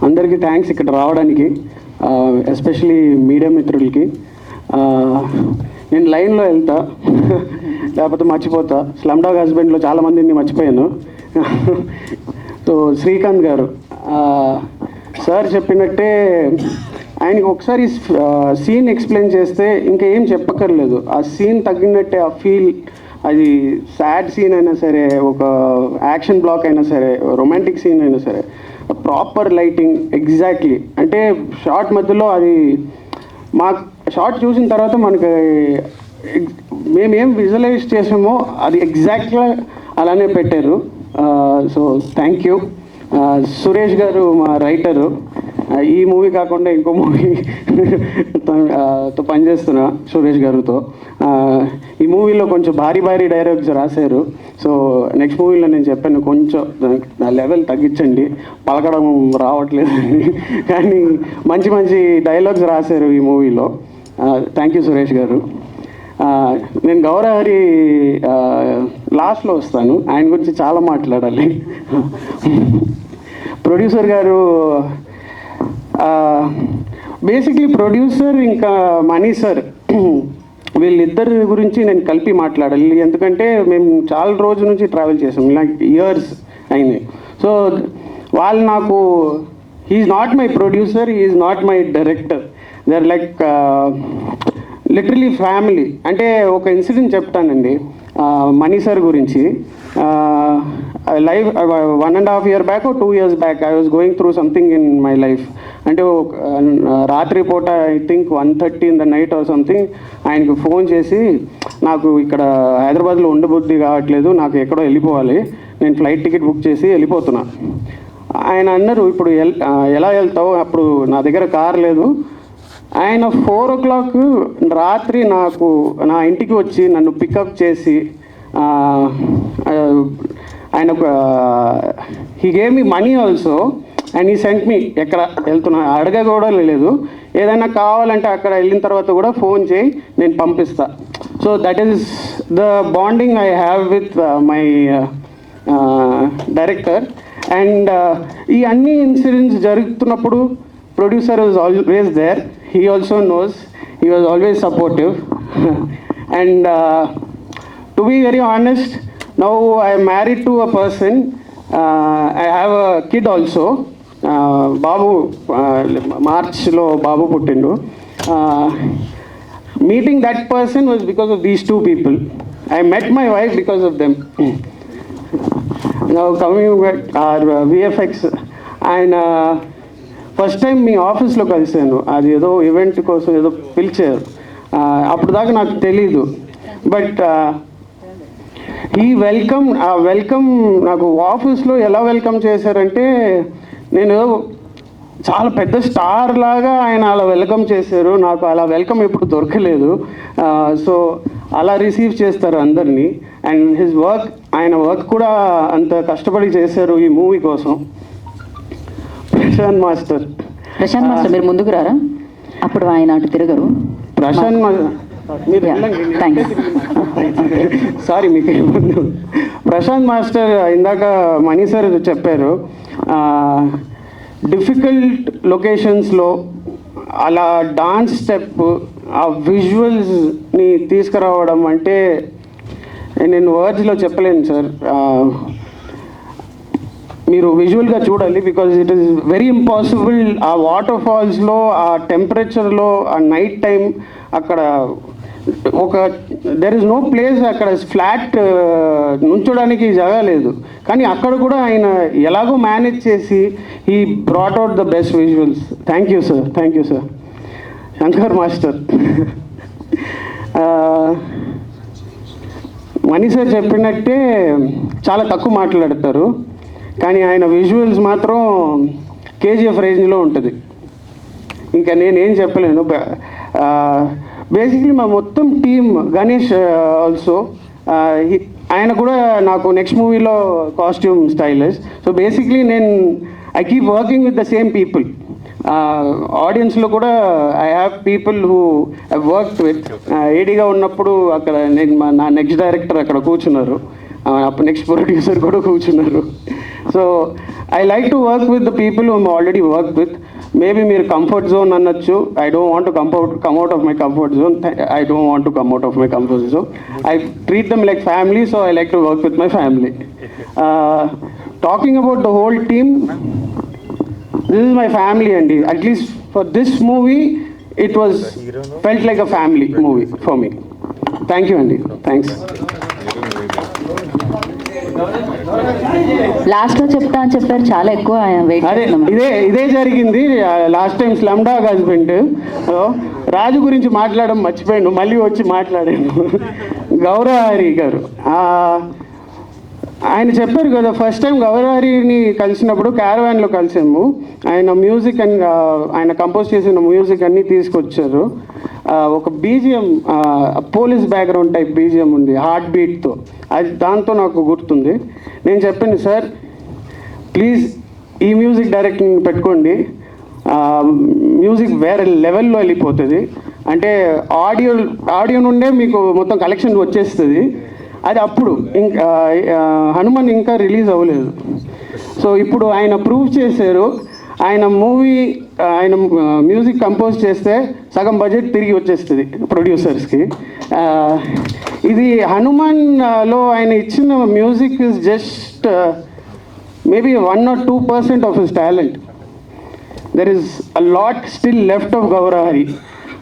అందరికీ థ్యాంక్స్ ఇక్కడ రావడానికి, ఎస్పెషలీ మీడియా మిత్రులకి. నేను లైన్లో వెళ్తా లేకపోతే మర్చిపోతా. స్లమ్ డాగ్ హస్బెండ్లో చాలామందిని మర్చిపోయాను. సో శ్రీకాంత్ గారు సార్ చెప్పినట్టే ఆయనకి ఒకసారి సీన్ ఎక్స్ప్లెయిన్ చేస్తే ఇంకా ఏం చెప్పక్కర్లేదు. ఆ సీన్ తగ్గినట్టే ఆ ఫీల్, అది సాడ్ సీన్ అయినా సరే, ఒక యాక్షన్ బ్లాక్ అయినా సరే, రొమాంటిక్ సీన్ అయినా సరే, ప్రాపర్ లైటింగ్ ఎగ్జాక్ట్లీ. అంటే షార్ట్ మధ్యలో అది మాకు షార్ట్ చూసిన తర్వాత మనకి మేమేం విజువలైజ్ చేసామో అది ఎగ్జాక్ట్గా అలానే పెట్టారు. So thank you. సురేష్ గారు మా రైటరు, ఈ మూవీ కాకుండా ఇంకో మూవీతో పనిచేస్తున్నా సురేష్ గారితో. ఈ మూవీలో కొంచెం భారీ డైలాగ్స్ రాశారు. సో నెక్స్ట్ మూవీలో నేను చెప్పాను కొంచెం నా లెవెల్ తగ్గించండి, పలకడం రావట్లేదు కానీ మంచి మంచి డైలాగ్స్ రాశారు ఈ మూవీలో. థ్యాంక్ యూ సురేష్ గారు. నేను గౌరహరి లాస్ట్లో వస్తాను, ఆయన గురించి చాలా మాట్లాడాలి. ప్రొడ్యూసర్ గారు, బేసిక్లీ ప్రొడ్యూసర్ ఇంకా మనీ సార్, వీళ్ళిద్దరి గురించి నేను కలిపి మాట్లాడాలి. ఎందుకంటే మేము చాలా రోజుల నుంచి ట్రావెల్ చేసాం, లైక్ ఇయర్స్ అయినాయి. సో వాళ్ళు నాకు, he's not my producer, he's not my director, they are like literally family. అంటే ఒక ఇన్సిడెంట్ చెప్తానండి మనీ సార్ గురించి. Life 1.5 years back, 2 years back I was going through something in my life. అంటే రాత్రి పూట I think 1:30 in the night or something ఆయనకు phone చేసి, నాకు ఇక్కడ హైదరాబాద్లో ఉండబుద్ధి కావట్లేదు, నాకు ఎక్కడో వెళ్ళిపోవాలి, నేను ఫ్లైట్ టికెట్ బుక్ చేసి వెళ్ళిపోతున్నా. ఆయన అన్నారు, ఇప్పుడు ఎలా వెళ్తావు, అప్పుడు నా దగ్గర కార్ లేదు. ఆయన 4 o'clock రాత్రి నాకు నా ఇంటికి వచ్చి నన్ను పికప్ చేసి, ఆయన he gave me money also and he sent me. ఎక్కడ వెళ్తున్నా అడగ కూడా లేదు, ఏదైనా కావాలంటే అక్కడ వెళ్ళిన తర్వాత కూడా ఫోన్ చేయి, నేను పంపిస్తా. So that is the bonding I have with my director. And ఈ అన్ని ఇన్సిడెంట్స్ జరుగుతున్నప్పుడు producer was always there. He also knows, he was always supportive. And to be very honest, now I am married to a person, I have a kid also. Babu, March lo Babu puttindu. Meeting that person was because of these two people. I met my wife because of them. Now coming back our VFX, and first time మీ ఆఫీస్లో కలిసాను, అది ఏదో event కోసం ఏదో పిలిచారు, అప్పుడు దాకా నాకు తెలీదు. బట్ ఈ వెల్కమ్ నాకు ఆఫీస్లో ఎలా వెల్కమ్ చేశారంటే, నేను చాలా పెద్ద స్టార్ లాగా ఆయన అలా వెల్కమ్ చేశారు. నాకు అలా వెల్కమ్ ఎప్పుడు దొరకలేదు. సో అలా రిసీవ్ చేస్తారు అందరినీ. అండ్ ఆయన వర్క్ కూడా అంత కష్టపడి చేశారు ఈ మూవీ కోసం. ప్రశాంత్ మాస్టర్ మీరు ముందుకు రారా, అప్పుడు ఆయన అటు తిరగరు. సారీ మీకు ప్రశాంత్ మాస్టర్, ఇందాక మనీ సార్ చెప్పారు, డిఫికల్ట్ లొకేషన్స్లో అలా డాన్స్ స్టెప్, ఆ విజువల్స్ని తీసుకురావడం అంటే నేను వర్డ్స్లో చెప్పలేను సార్. మీరు విజువల్గా చూడాలి, because it is very impossible. ఆ వాటర్ ఫాల్స్లో, ఆ టెంపరేచర్లో, ఆ నైట్ టైం అక్కడ దెర్ ఇస్ నో ప్లేస్, అక్కడ ఫ్లాట్ నుంచోడానికి జాగా లేదు. కానీ అక్కడ కూడా ఆయన ఎలాగో మేనేజ్ చేసి he brought out the best visuals. Thank you sir, thank you sir. Shankar master, money sir చెప్పినట్టే చాలా తక్కువ మాట్లాడతారు, కానీ ఆయన విజువల్స్ మాత్రం కేజీఎఫ్ రేంజ్లో ఉంటుంది. ఇంకా నేనేం చెప్పలేను. బేసిక్లీ మా మొత్తం టీమ్, గణేష్ ఆల్సో, ఆయన కూడా నాకు నెక్స్ట్ మూవీలో costume stylist. So basically I keep working with the same people. ఆడియన్స్లో కూడా I have people who I worked with. ఏడీగా ఉన్నప్పుడు అక్కడ నా నెక్స్ట్ డైరెక్టర్ అక్కడ కూర్చున్నారు, అప్పుడు నెక్స్ట్ ప్రొడ్యూసర్ కూడా కూర్చున్నారు. So I like to work with the people whom already work with. Maybe మీరు కంఫర్ట్ జోన్ అనొచ్చు. I don't want to come out of my comfort zone. I don't want to come out of my comfort zone. I treat them like family, so I like to work with my family. Talking about the whole team, this is my family, and at least for this movie it was felt like a family movie for me. Thank you, Andy. Thanks. Last లో చెప్తా అని చెప్పారు, చాలా ఎక్కువ wait అదే ఇదే జరిగింది last time Slumdog Husband. Raju గురించి మాట్లాడడం మర్చిపోయాను, మళ్ళీ వచ్చి మాట్లాడాను. గౌరవహరి గారు ఆయన చెప్పారు కదా, ఫస్ట్ టైం గౌరవహరిని కలిసినప్పుడు క్యారవాన్లో కలిసాము. ఆయన మ్యూజిక్ అండ్ ఆయన కంపోజ్ చేసిన మ్యూజిక్ అన్నీ తీసుకొచ్చారు. ఒక BGM, police background type BGM ఉంది హార్ట్ బీట్తో, అది దాంతో నాకు గుర్తుంది. నేను చెప్పాను, సార్ ప్లీజ్ ఈ మ్యూజిక్ డైరెక్టింగ్ పెట్టుకోండి, మ్యూజిక్ వేరే లెవెల్లో వెళ్ళిపోతుంది. అంటే ఆడియో నుండే మీకు మొత్తం కలెక్షన్ వచ్చేస్తుంది. అది అప్పుడు ఇంకా హనుమాన్ ఇంకా రిలీజ్ అవ్వలేదు. సో ఇప్పుడు ఆయన ప్రూవ్ చేశారు. ఆయన మ్యూజిక్ కంపోజ్ చేస్తే సగం బడ్జెట్ తిరిగి వచ్చేస్తుంది ప్రొడ్యూసర్స్కి. ఇది హనుమాన్లో ఆయన ఇచ్చిన music is just maybe 1 or 2% of his talent. There is a lot still left of Gowrahari.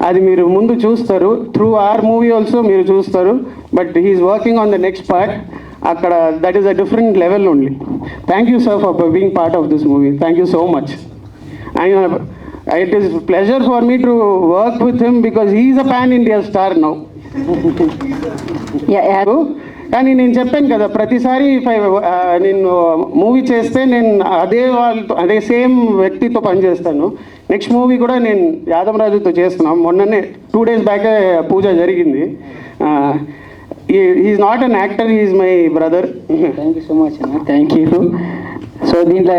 అది మీరు ముందు చూస్తారు, త్రూ ఆర్ మూవీ ఆల్సో మీరు చూస్తారు. But he's working on the next part. అక్కడ that is a different level only. Thank you sir for being part of this movie. Thank you so much. It is pleasure for me to work with him because he's a pan India star now. కానీ నేను చెప్పాను కదా, ప్రతిసారి నేను movie చేస్తే నేను అదే same వ్యక్తితో పనిచేస్తాను. నెక్స్ట్ మూవీ కూడా నేను యాదవరాజుతో చేస్తున్నాను. మొన్ననే 2 days బ్యాకే పూజ జరిగింది. Is not an actor, is my brother. Thank you so much అన్న, థ్యాంక్ యూ. సో దీంట్లో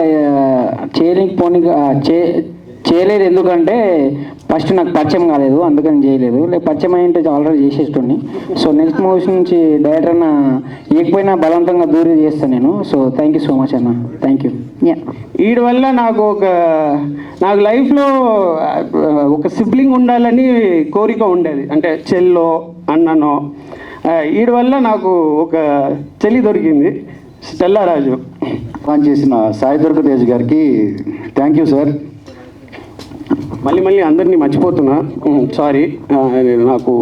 చేయలేదు ఎందుకంటే ఫస్ట్ నాకు పరిచయం కాలేదు, అందుకని చేయలేదు. లేక పరిచయం అయ్యింటే ఆల్రెడీ చేసేస్తుండే. సో నెక్స్ట్ మూవీస్ నుంచి డైరెక్టర్ అన్న ఏకపోయినా బలవంతంగా దూరం చేస్తాను నేను. So thank you so much అన్న, థ్యాంక్ యూ. వీడి వల్ల నాకు లైఫ్లో ఒక సిబ్లింగ్ ఉండాలని కోరిక ఉండేది, అంటే చెల్లో అన్ననో. వీడి వల్ల నాకు ఒక చెల్లి దొరికింది, స్టెల్లా రాజు. చేసిన సాయి దుర్గతేజ్ గారికి థ్యాంక్ యూ సార్. మళ్ళీ అందరినీ మర్చిపోతున్నా, సారీ. నాకు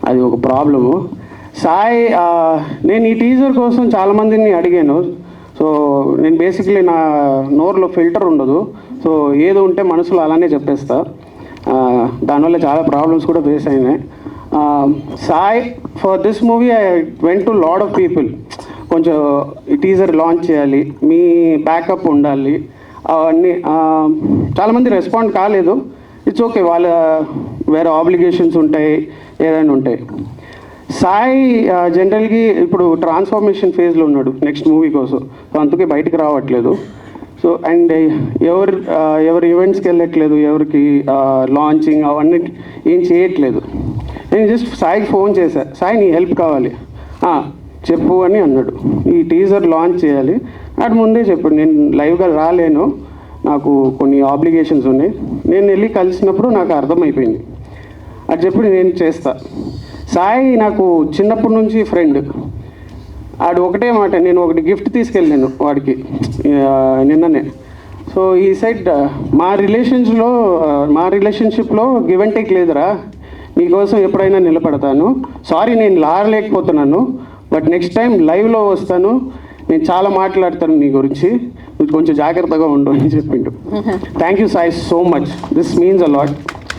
అది ఒక ప్రాబ్లము. సాయి, నేను ఈ టీజర్ కోసం చాలామందిని అడిగాను. సో నేను బేసిక్లీ నా నోరులో ఫిల్టర్ ఉండదు. సో ఏదో ఉంటే మనసులో అలానే చెప్పేస్తా. దానివల్ల చాలా ప్రాబ్లమ్స్ కూడా ఫేస్ అయినాయి. Sai, for this movie I went to lot of people. కొంచెం ఈ టీజర్ లాంచ్ చేయాలి, మీ బ్యాకప్ ఉండాలి, అవన్నీ. చాలామంది రెస్పాండ్ కాలేదు. ఇట్స్ ఓకే, వాళ్ళ వేరే ఆబ్లిగేషన్స్ ఉంటాయి, ఏదైనా ఉంటాయి. సాయి జనరల్గా ఇప్పుడు ట్రాన్స్ఫర్మేషన్ ఫేజ్లో ఉన్నాడు నెక్స్ట్ మూవీ కోసం. సో అందుకే బయటికి రావట్లేదు. సో అండ్ ఎవరు ఈవెంట్స్కి వెళ్ళట్లేదు, ఎవరికి లాంచింగ్ అవన్నీ ఏం చేయట్లేదు. నేను జస్ట్ సాయికి ఫోన్ చేశాను, సాయి నీ హెల్ప్ కావాలి, చెప్పు అని అన్నాడు. ఈ టీజర్ లాంచ్ చేయాలి అటు ముందే చెప్పాడు. నేను లైవ్గా రాలేను, నాకు కొన్ని ఆబ్లిగేషన్స్ ఉన్నాయి. నేను వెళ్ళి కలిసినప్పుడు నాకు అర్థమైపోయింది. అది చెప్పి నేను చేస్తా. సాయి నాకు చిన్నప్పటి నుంచి ఫ్రెండ్. ఆడు ఒకటే మాట, నేను ఒకటి గిఫ్ట్ తీసుకెళ్ళాను వాడికి నిన్ననే. సో ఈ సైడ్ మా రిలేషన్షిప్లో గివ్ అండ్ టేక్ లేదురా, నీకోసం ఎప్పుడైనా నిలబడతాను. సారీ నేను లారలేకపోతున్నాను, బట్ నెక్స్ట్ టైం లైవ్లో వస్తాను, నేను చాలా మాట్లాడతాను నీ గురించి, నువ్వు కొంచెం జాగ్రత్తగా ఉండు అని చెప్పిండు. Thank you Sai so much, this means a lot.